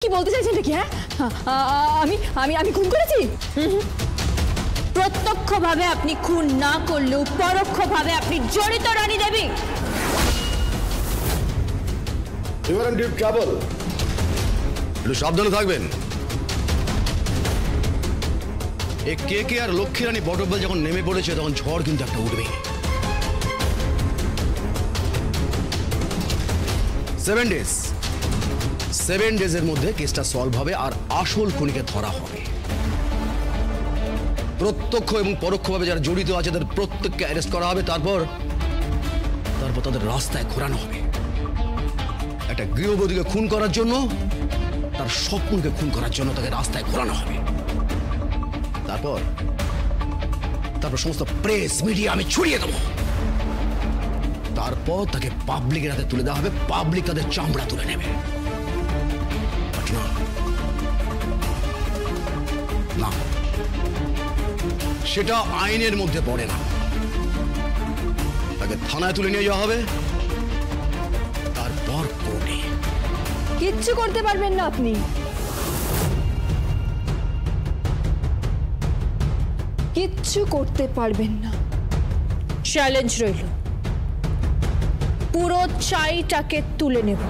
কি বলতে চাইছেন কি? হ্যাঁ, আমি আমি আমি খুন করেছি? প্রত্যক্ষভাবে আপনি খুন না করলেও পরোক্ষভাবে আপনি জড়িত রানী দেবী। You are in deep trouble. একটু সাবধানে থাকবেন। এই কে আর লক্ষ্মী রানী বটব্বল যখন নেমে পড়েছে তখন ঝড় কিন্তু একটা উঠবে। 7 ডেজের মধ্যে কেসটা সলভ হবে আর আসল খুনিকে ধরা হবে। প্রত্যক্ষ এবং পরোক্ষভাবে যারা জড়িত আছে তাদের প্রত্যেককে অ্যারেস্ট করা হবে। তারপর তাদের রাস্তায় ঘোরানো হবে। একটা গৃহবধূকে খুন করার জন্য, তার স্বপ্নকে খুন করার জন্য তাকে রাস্তায় ঘোরানো হবে। তারপর সমস্ত প্রেস মিডিয়া আমি ছড়িয়ে দেবো। তারপর তাকে পাবলিকের হাতে তুলে দেওয়া হবে, পাবলিক তাদের চামড়া তুলে নেবে। না, সেটা আইনের মধ্যে পড়ে না। তাকে থানায় তুলে নিয়ে যাওয়া হবে, তারপর কোর্টে। কিচ্ছু করতে পারবেন না আপনি। কিচ্ছু করতে পারবেন না। চ্যালেঞ্জ রইল, পুরো চাইটাকে তুলে নেব।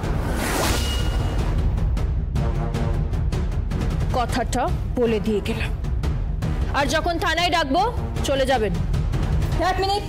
কথাটা বলে দিয়ে গেলাম। আর যখন থানায় ডাকবো চলে যাবেন। 1 মিনিট।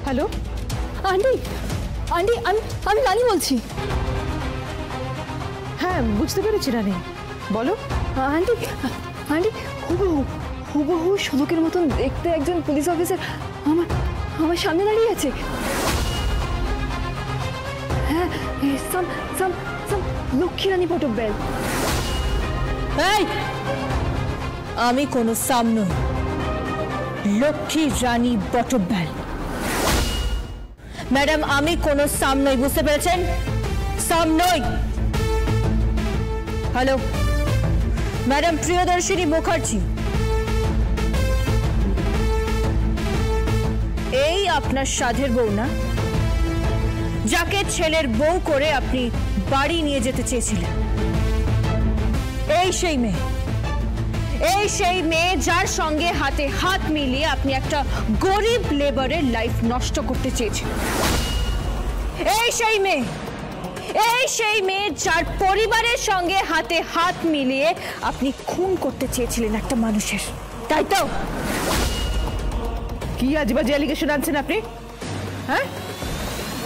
হ্যালো আন্টি, আন্টি আমি রানী বলছি। হ্যাঁ, বুঝতে পেরেছি রানী, বলো। আন্টি আন্টি হুবহু শোলকের মতন দেখতে একজন পুলিশ অফিসার আমার সামনে দাঁড়িয়ে আছে। হ্যাঁ, সাম লক্ষ্মী রানী বটব্বল। এই, আমি কোনো সাম নই, লক্ষ্মী রানী বটব্বল। ম্যাডাম, আমি কোনো সাম নই, বুঝতে পেরেছেন? সাম নই। হ্যালো ম্যাডাম প্রিয়দর্শিনী মুখার্জি, এই আপনার সাধের বউ না, যাকে ছেলের বউ করে আপনি বাড়ি নিয়ে যেতে চেয়েছিলেন? এই সেই মেয়ে যার সঙ্গে হাতে হাত মিলিয়ে আপনি একটা গরিব লেবারের লাইফ নষ্ট করতে চেয়েছিলেন। এই সেই মেয়ে যার পরিবারের সঙ্গে হাতে হাত মিলিয়ে আপনি খুন করতে চেয়েছিলেন একটা মানুষের, তাই তো? কি আজবাজে অ্যালিগেশন আনছেন আপনি? হ্যাঁ,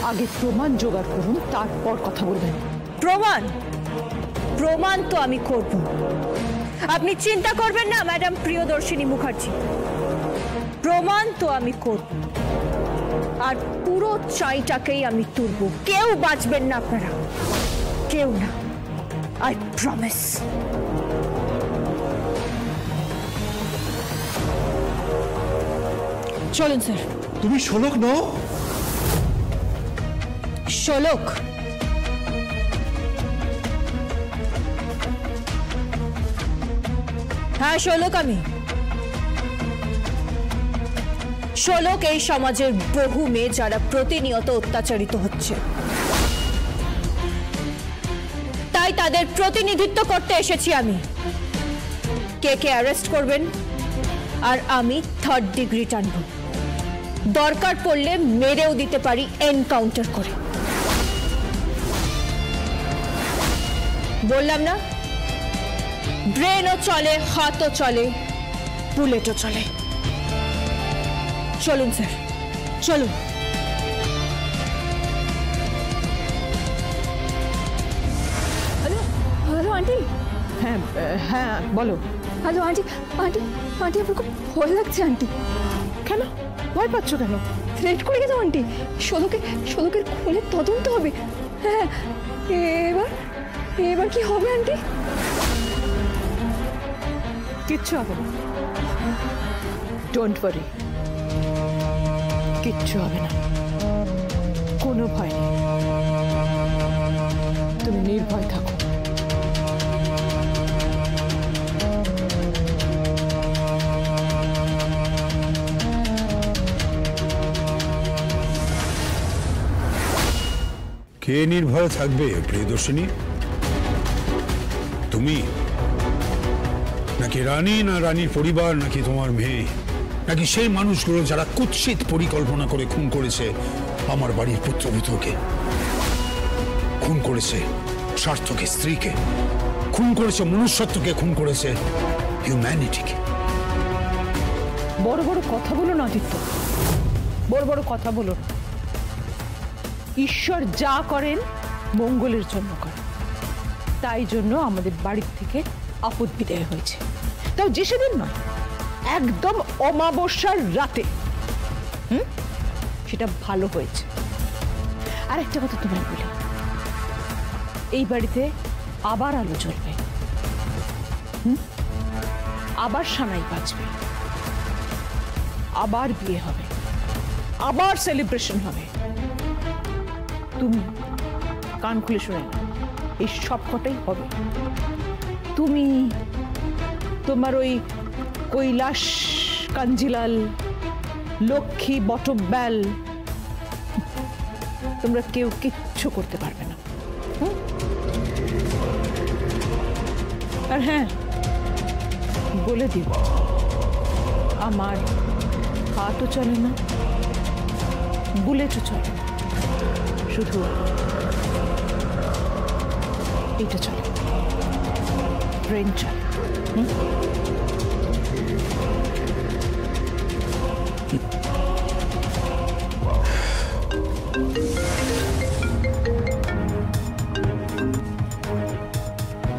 আগে প্রমাণ জোগাড় করুন, তারপর কথা বলবেন। প্রমাণ তো আমি করব, আপনি চিন্তা করবেন না ম্যাডাম প্রিয়দর্শিনী মুখার্জি। প্রমাণ তো আমি করব, আর পুরো চাইটাকেই আমি তুলব। কেউ বাঁচবেন না আপনারা, কেউ না, আই প্রমিস। চলুন স্যার। তুমি শোলক নও? শোলক? হ্যাঁ, শোলক আমি। শোলক এই সমাজের বহু মেয়ে যারা প্রতিনিয়ত অত্যাচারিত হচ্ছে, তাই তাদের প্রতিনিধিত্ব করতে এসেছি আমি। কে অ্যারেস্ট করবেন আর আমি 3rd ডিগ্রি টানব, দরকার পড়লে মেরেও দিতে পারি এনকাউন্টার করে। বললাম না, ব্রেনও চলে, হাতও চলে, বুলেটও চলে। চলুন স্যার, চলুন। Hello aunty. হ্যাঁ হ্যাঁ, বলো। হ্যালো আন্টি আমার খুব ভয় লাগছে আন্টি। কেন ভয় পাচ্ছ কেন? থ্রেট করে গেছো আন্টি, শোলকের খুনের তদন্ত হবে। হ্যাঁ, এবার কি হবে আন্টি? কিচ্ছু হবে না, ডোন্ট ওয়ারি, কিচ্ছু হবে না। কোনো ভয় নেই, তুমি নির্ভয় থাকো। কে নির্ভয় থাকবে প্রিয়দর্শিনী? তুমি নাকি রানী, না রানীর পরিবার, নাকি তোমার মেয়ে, নাকি সেই মানুষগুলো যারা কুৎসিত পরিকল্পনা করে খুন করেছে আমার বাড়ির পুত্রবধূকে, খুন করেছে স্বার্থকে, স্ত্রীকে খুন করেছে, মনুষ্যত্বকে খুন করেছে, হিউম্যানিটিকে। বড় বড় কথা বলো না আদিত্য, বড় বড় কথা বলো না। ঈশ্বর যা করেন মঙ্গলের জন্য করেন, তাই জন্য আমাদের বাড়ির থেকে আপদ বিদায় হয়েছে, তাও যে সেদিন নয়, একদম অমাবস্যার রাতে। সেটা ভালো হয়েছে। আর একটা কথা তোমায় বলি, এই বাড়িতে আবার আলো জ্বলবে, আবার সানাই বাজবে, আবার বিয়ে হবে, আবার সেলিব্রেশন হবে। তুমি কান খুলে শুনে না, এই সব কটাই হবে। তুমি, তোমার ওই কৈলাস কাঞ্জিলাল, লক্ষ্মী বটব্যাল, তোমরা কেউ কিচ্ছু করতে পারবে না। আর হ্যাঁ, বলে দিব, আমার হাতও চলে না, বুলেটও চলে না, শুধু এটা চলে, ট্রেন চলে।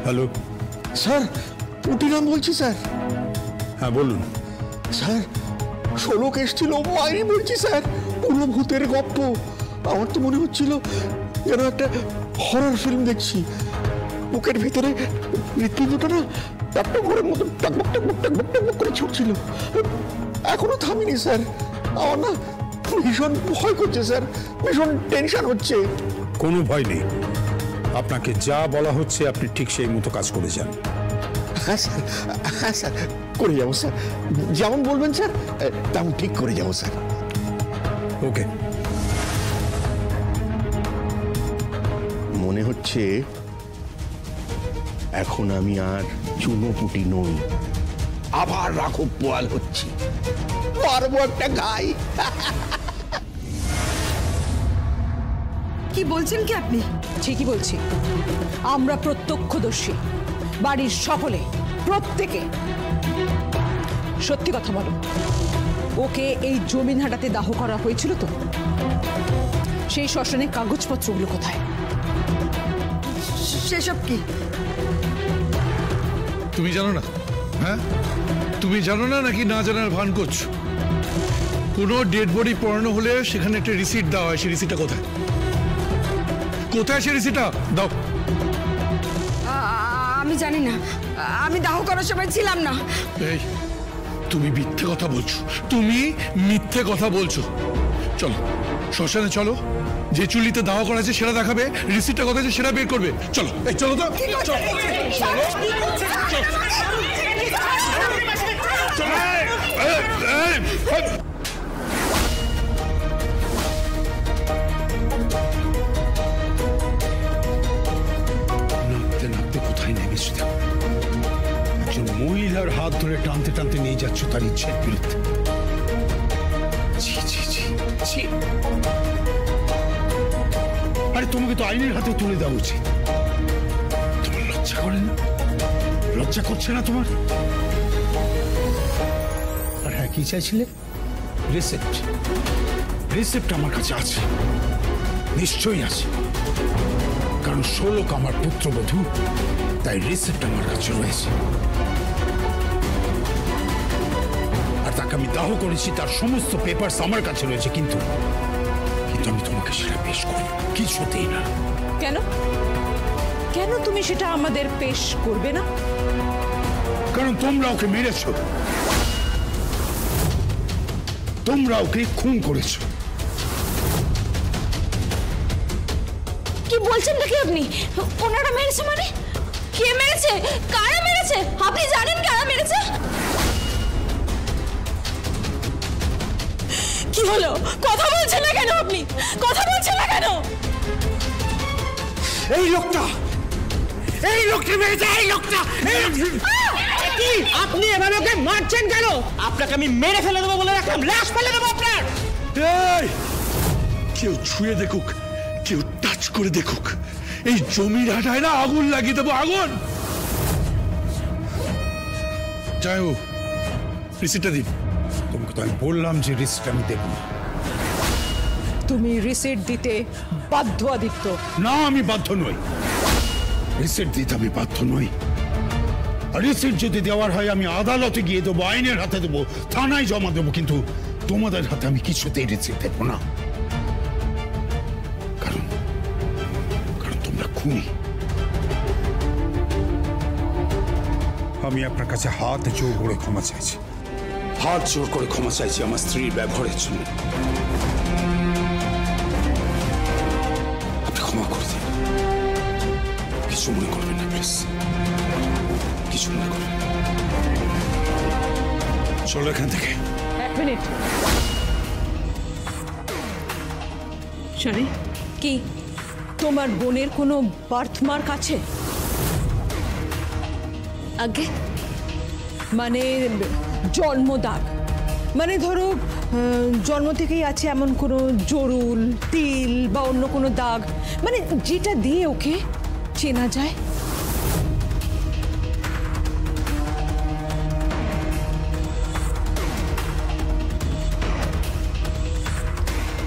হ্যালো স্যার, পুটিরাম বলছি স্যার। হ্যাঁ বলুন। স্যার, 16 কেস ছিল, মাইরি বলছি স্যার, পুরো ভূতের গপ্প। আমার তো মনে হচ্ছিল যেন একটা হরর ফিল্ম দেখছি। বুকের ভিতরে হৃৎপিণ্ডটা না টকটক ঘরের মতো টকবক টকবক টকবক টকবক করে ছুটছিল। এখনো থামিনি স্যার। আমার না ভীষণ ভয় করছে স্যার, ভীষণ টেনশন হচ্ছে। কোনো ভয় নেই, আপনাকে যা বলা হচ্ছে আপনি ঠিক সেই মতো কাজ করে যান। হ্যাঁ স্যার, হ্যাঁ স্যার, করে যাবো স্যার, যেমন বলবেন স্যার তেমন ঠিক করে যাবো স্যার। ওকে। মনে হচ্ছে এখন আমি আর চুনোপুটি নই, আবার রাঘব পোয়াল হচ্ছি, পারবো একটা গাই। কি বলছেন কি আপনি? ঠিকই বলছি, আমরা প্রত্যক্ষদর্শী, বাড়ির সকলে, প্রত্যেকে। সত্যি কথা বলো, ওকে এই জমিন হাটাতে দাহ করা হয়েছিল তো? সেই শ্মশানে কাগজপত্রগুলো কোথায়? সেসব কি? তুমি জানো না? হ্যাঁ, তুমি জানো না নাকি না জানার ভান করছো? কোনো ডেড বডি পড়ানো হলে সেখানে একটা রিসিট দেওয়া হয়, সেই রিসিটটা কোথায়? কোথায় সেই রিসিটটা দাও। আমি জানি না, আমি দাহ করার সময় ছিলাম না। এই, তুমি মিথ্যে কথা বলছো, তুমি মিথ্যে কথা বলছো। চলো শ্মশানে চলো, যে চুলিতে দাহ করা আছে সেটা দেখাবে, রিসিটটা কোথায় আছে সেটা বের করবে। চলো, এই চলো তো, নাচতে নাচতে কোথায় নেমেছো? একজন মহিলার হাত ধরে টানতে টানতে নিয়ে যাচ্ছ তার ইচ্ছের বিরুদ্ধে। ছি ছি ছি ছি। আরে তোমাকে তো আইনের হাতে তুলে দেওয়া উচিত। তোমার লজ্জা করে না? লজ্জা করছে না তোমার? আর হ্যাঁ, কি চাইছিলে? রিসিপ্ট। রিসিপ্ট আমার কাছে আছে, নিশ্চয়ই আছে, কারণ 16 আমার পুত্রবধূ, তাই রিসিপ্ট আমার কাছে রয়েছে। আর তাকে আমি দাহ করেছি, তার সমস্ত পেপারস আমার কাছে রয়েছে, কিন্তু আমি তোমাকে সেটা পেশ করি কিছুতেই না। কেন? কেন তুমি সেটা আমাদের পেশ করবে না? কারণ তোমরা ওকে মেরেছ, তোমরা ওকে খুন করেছ। কি বলছেন নাকি আপনি? ওনারা মেরেছে মানে? কে মেরেছে? কারা মেরেছে? আপনি জানেন কারা মেরেছে? কি হলো? কথা বলছেন না কেন আপনি? কথা বলছেন না কেন? এই লোকটা মেরেছে, এই লোকটা। কি আপনি এভাবে ওকে মারছেন কেন? আপনাকে আমি মেরে ফেলে দেবো বলে রাখলাম, লাশ ফেলে দেবো আপনার। এই কেউ ছুঁয়ে দেখুক, কেউ টাচ করে দেখুক, এই জমির হাটায় না আগুন লাগিয়ে দেবো, আগুন। যাই হোক, রিসিটটা দিন। তোমাকে তো আমি বললাম যে রিসিট আমি দেব না। তুমি রিসিট দিতে বাধ্য আদিত্য। না, আমি বাধ্য নই। রিসিট দিতে আমি বাধ্য নই। আর রিসিট যদি দেওয়ার হয় আমি আদালতে গিয়ে দেবো, আইনের হাতে দেবো, থানায় জমা দেবো, কিন্তু তোমাদের হাতে আমি কিছুতেই রিসিট দেবো না। কারণ তোমরা খুনি। আমি আপনার কাছে হাত জোর করে ক্ষমা চাইছি, হাত জোর করে ক্ষমা চাইছি আমার স্ত্রীর ব্যবহারের জন্য। আপনি ক্ষমা করে দিন, কিছু মনে করবেন না প্লিজ, কিছু মনে করবেন না। চলো এখান থেকে। এক মিনিট। শানি, কি তোমার বোনের কোনো বার্থমার্ক আছে? আগে মানে জন্মদাগ, মানে ধরো জন্ম থেকেই আছে এমন কোনো জরুল, তিল বা অন্য কোনো দাগ, মানে যেটা দিয়ে ওকে চেনা যায়।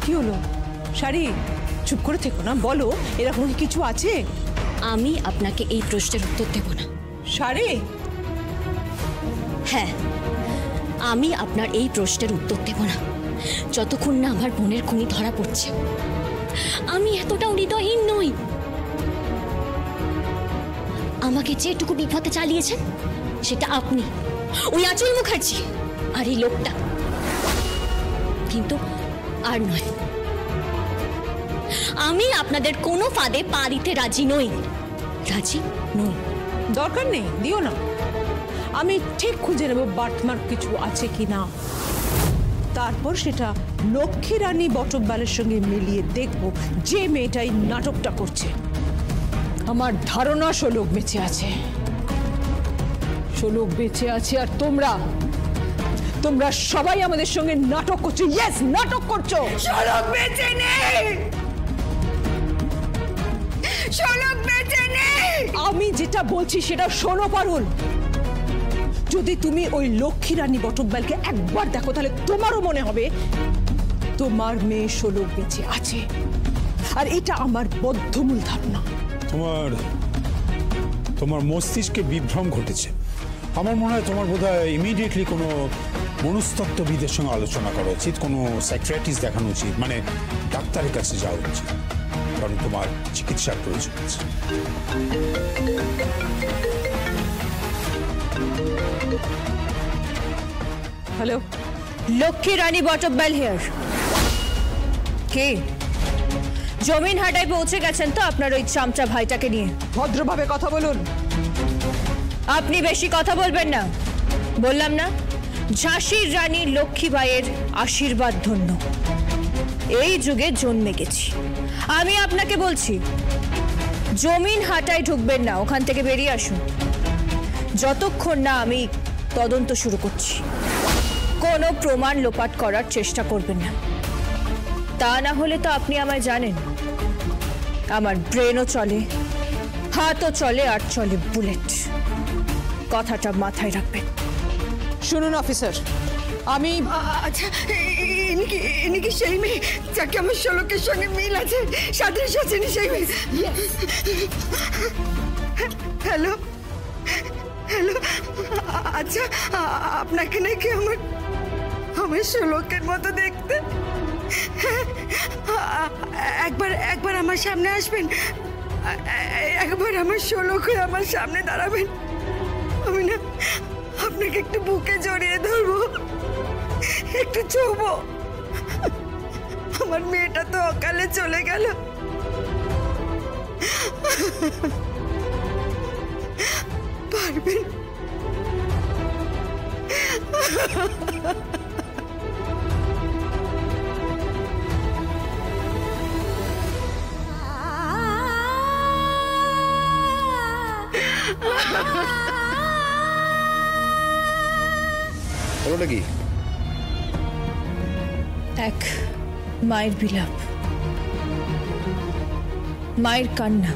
কি হলো শাড়ি? চুপ করে থেকো না, বলো এরকম কি কিছু আছে? আমি আপনাকে এই প্রশ্নের উত্তর দেব না। শাড়ি, হ্যাঁ, আমি আপনার এই প্রশ্নের উত্তর দেব না যতক্ষণ না আমার বোনের খুনি ধরা পড়ছে। আমি এতটাও হৃদয়হীন নই। আমাকে যেটুকু বিপদে চালিয়েছেন সেটা আপনি, ওই আঁচল মুখার্জি আর এই লোকটা, কিন্তু আর নয়। আমি আপনাদের কোনো ফাঁদে পা দিতে রাজি নই, রাজি নই। দরকার নেই, দিও না। আমি ঠিক খুঁজে নেব বার্থমার্ক কিছু আছে কিনা, তারপর সেটা লক্ষ্মী রানী বটব্যালের সঙ্গে মিলিয়ে দেখব যে মেয়েটাই নাটকটা করছে। আমার ধারণা শোলক বেঁচে আছে, শোলক বেঁচে আছে, আর তোমরা সবাই আমাদের সঙ্গে নাটক করছো। ইয়েস, নাটক করছো। শোলক বেঁচে নেই, শোলক বেঁচে নেই। আমি যেটা বলছি সেটা শোনো পারুল। যদি তুমি ওই লক্ষ্মী রানী বটব্যালকে একবার দেখো তাহলে তোমারও মনে হবে তোমার মেয়ে শোলক বেঁচে আছে, আর এটা আমার বদ্ধমূল ধারণা। তোমার মস্তিষ্কে বিভ্রম ঘটেছে। আমার মনে হয় তোমার বোধহয় ইমিডিয়েটলি কোনো মনস্তত্ত্ববিদের সঙ্গে আলোচনা করা উচিত, কোনো সাইকিয়াট্রিস্ট দেখানো উচিত, মানে ডাক্তারের কাছে যাওয়া উচিত, কারণ তোমার চিকিৎসার প্রয়োজন আছে। Hello, Lakshmi Rani Batabyal here. কে? জমিন হাটায় পৌঁছে গেছেন তো আপনার ওই চামচা ভাইটাকে নিয়ে? ভদ্রভাবে কথা বলুন। আপনি বেশি কথা বলবেন না, বললাম না? ঝাঁসির রানী লক্ষ্মীবাইয়ের আশীর্বাদ ধন্য এই যুগে জন্মে গেছি। আমি আপনাকে বলছি, জমিন হাটায় ঢুকবেন না, ওখান থেকে বেরিয়ে আসুন যতক্ষণ না আমি তদন্ত শুরু করছি। কোনো প্রমাণ লোপাট করার চেষ্টা করবেন না, তা না হলে তো আপনি আমায় জানেন, আমার ব্রেনও চলে, হাতও চলে, আর চলে বুলেট। কথাটা মাথায় রাখবেন। শুনুন অফিসার, আমি আচ্ছা, ইনি কি সেই মেয়ে যাকে আমার শোলকের সঙ্গে মিল আছে? সাথে সাথে সেই মেয়ে। হ্যালো হ্যালো, আচ্ছা আপনাকে নাকি আমার শোলকের মতো দেখতে। একবার আমার সামনে আসবেন, একবার আমার শোলক হয়ে আমার সামনে দাঁড়াবেন। আমি না আপনাকে একটু বুকে জড়িয়ে ধরবো, একটু ছোবো। আমার মেয়েটা তো অকালে চলে গেল, পারবেন? ওটা কি? এক মায়ের বিলাপ, মায়ের কান্না।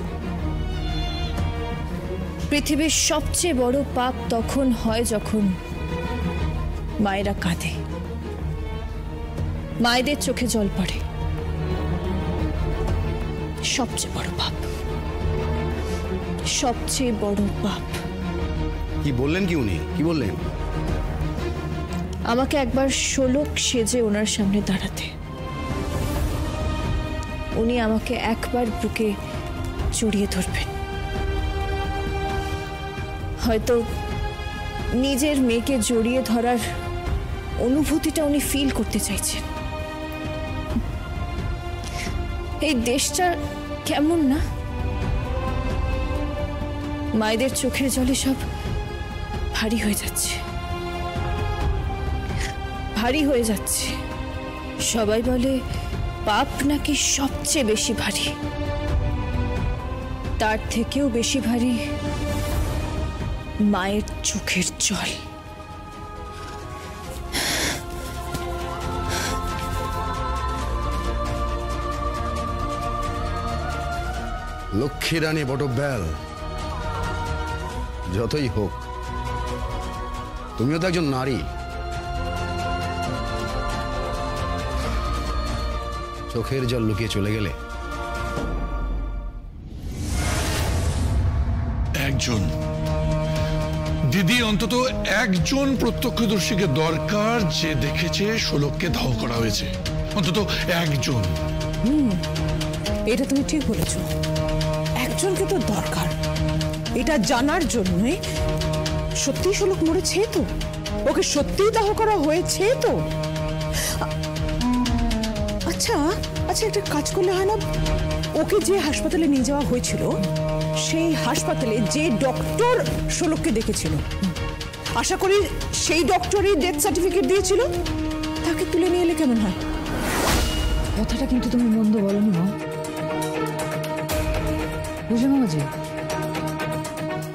পৃথিবীর সবচেয়ে বড় পাপ তখন হয় যখন মায়েরা কাঁদে, মায়েদের চোখে জল পড়ে। সবচেয়ে বড় পাপ, সবচেয়ে বড় পাপ। কি বললেন কি উনি? কি বললেন? আমাকে একবার শোলক সেজে ওনার সামনে দাঁড়াতে। উনি আমাকে একবার বুকে জড়িয়ে ধরবেন। হয়তো নিজের মেয়েকে জড়িয়ে ধরার অনুভূতিটা উনি ফিল করতে চাইছেন। এই দেশটা কেমন না, মায়েদের চোখের জলে সব ভারী হয়ে যাচ্ছে, ভারী হয়ে যাচ্ছে। সবাই বলে পাপ নাকি সবচেয়ে বেশি ভারী, তার থেকেও বেশি ভারী মায়ের চোখের জল। লক্ষ্মী রানী বটব্যাল, যতই হোক তুমিও তো একজন নারী। চোখের জল লুকিয়ে চলে গেলে। একজন দিদি, অন্তত একজন প্রত্যক্ষদর্শীকে দরকার যে দেখেছে শোলককে দাহ করা হয়েছে, অন্তত একজন। এটা তুমি ঠিক বলেছ, একজনকে তো দরকার এটা জানার জন্য। সত্যি শোলক মরেছে তো, ওকে সত্যিই দাহ করা হয়েছে তো। আচ্ছা আচ্ছা, একটা কাজ করলে হয় না? ওকে যে হাসপাতালে নিয়ে যাওয়া হয়েছিল, সেই হাসপাতালে যে ডক্টর শোলককে দেখেছিল, আশা করি সেই ডক্টরই ডেথ সার্টিফিকেট দিয়েছিল, তাকে তুলে নিয়ে এলে কেমন হয়? কথাটা কিন্তু তুমি মন্দ বলনি মা, বুঝলে মামাজি?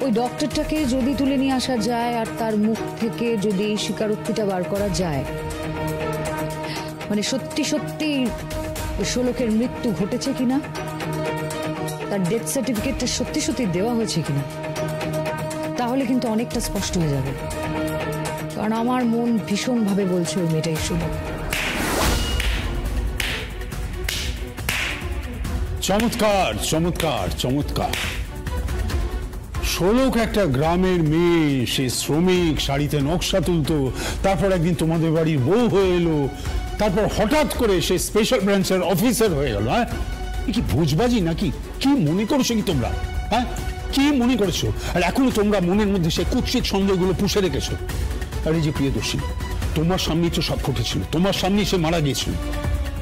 ওই ডক্টরটাকে যদি তুলে নিয়ে আসা যায় আর তার মুখ থেকে যদি স্বীকারোক্তিটা বার করা যায়, মানে সত্যি সত্যি শোলকের মৃত্যু ঘটেছে কিনা, তার ডেথ সার্টিফিকেটটা সত্যি সত্যি দেওয়া হয়েছে কিনা, তাহলে কিন্তু অনেকটা স্পষ্ট হয়ে যাবে। কারণ আমার মন ভীষণভাবে বলছে ওই মেয়েটাই শোলক। চমৎকার চমৎকার চমৎকার। শোলক একটা গ্রামের মেয়ে, সে শ্রমিক, শাড়িতে নকশা তুলতো, তারপর একদিন তোমাদের বাড়ির বউ হয়ে এলো, তারপর হঠাৎ করে সে স্পেশাল ব্রাঞ্চের অফিসার হয়ে গেল। হ্যাঁ, কি ভুজবাজি নাকি? কি মনে করছো কি তোমরা? হ্যাঁ, কি মনে করছো? আর এখনো তোমরা মনের মধ্যে সে কুৎসিত সন্দেহগুলো পুষে রেখেছো। আরে যে প্রিয়দর্শী, তোমার সামনেই তো সব ঘটেছিল, তোমার সামনেই সে মারা গিয়েছিল।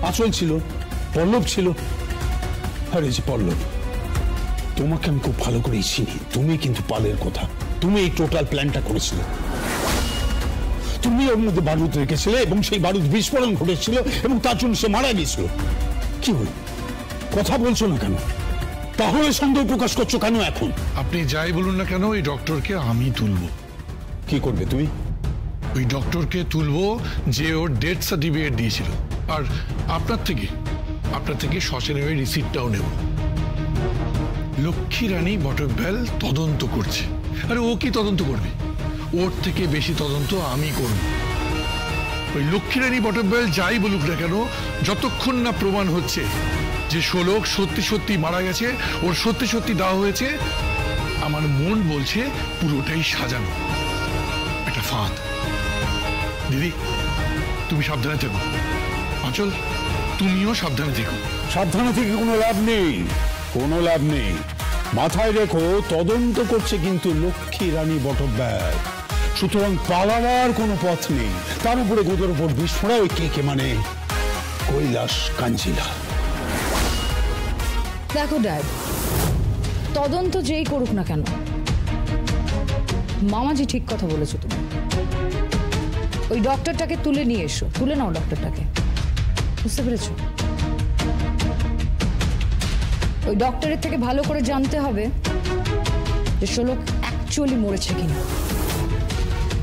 আঁচল ছিল, পল্লব ছিল। আরে যে পল্লব, তোমাকে আমি খুব ভালো করেই চিনি, তুমি কিন্তু পালের কথা, তুমি এই টোটাল প্ল্যানটা করেছিলে। তুমি ওর মধ্যে বারুদ রেখেছিলে এবং সেই বারুদ বিস্ফোরণ ঘটেছিল এবং তার জন্য সে মারা গিয়েছিল। কি হল, কথা বলছো না কেন? তাহলে সন্দেহ প্রকাশ করছো কেন এখন? আপনি যাই বলুন না কেন, এই ডক্টরকে আমি তুলবো। কি করবে তুমি? ওই ডক্টরকে তুলবো যে ওর ডেথ সার্টিফিকেট দিয়েছিল, আর আপনার থেকে শ্মশানের ওই রিসিপ্টটাও নেব। লক্ষ্মী রানী বটব্যাল তদন্ত করছে। আরে ও কি তদন্ত করবে? ওর থেকে বেশি তদন্ত আমি করব। ওই লক্ষ্মী রানী বটব্যাল যাই বলুক না কেন, যতক্ষণ না প্রমাণ হচ্ছে যে শোলক সত্যি সত্যি মারা গেছে, ওর সত্যি সত্যি দেওয়া হয়েছে, আমার মন বলছে পুরোটাই সাজানো, একটা ফাঁদ। দিদি, তুমি সাবধানে থেকো। আঁচল, তুমিও সাবধানে থেকো। সাবধানে থেকে কোনো লাভ নেই, কোনো লাভ নেই। মাথায় রেখো, তদন্ত করছে কিন্তু লক্ষ্মী রানী বটব্যাল, সুতরাং পালাবার কোনো পথ নেই। তার উপরে গোদের উপর বিস্ফোরা ওই কে মানে কৈলাস কাঞ্জিলা। দেখো ড্যাড, তদন্ত যেই করুক না কেন, মামাজি ঠিক কথা বলেছো তুমি। ওই ডক্টরটাকে তুলে নিয়ে এসো, তুলে নাও ডক্টরটাকে, বুঝতে পেরেছো? ওই ডক্টরের থেকে ভালো করে জানতে হবে যে শোলক অ্যাকচুয়ালি মরেছে কিনা,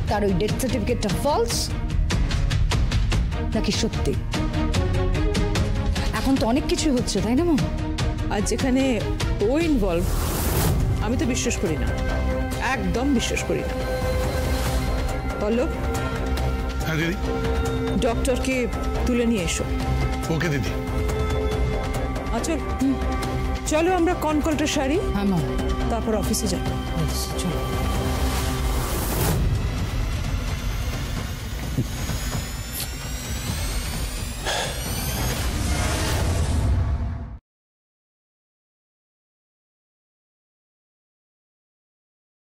তার ওই ডেথ সার্টিফিকেটটা ফলস নাকি সত্যি। এখন তো অনেক কিছু হচ্ছে, তাই না মামা? আর যেখানে ও ইনভলভ, আমি তো বিশ্বাস করি না, একদম বিশ্বাস করি না। পল্লব, হ্যাঁ দিদি। ডক্টরকে তুলে নিয়ে এসো। ওকে দিদি। আচল, চলো আমরা কনকলটা সারি, হ্যাঁ মামা, তারপর অফিসে যাই। চলো।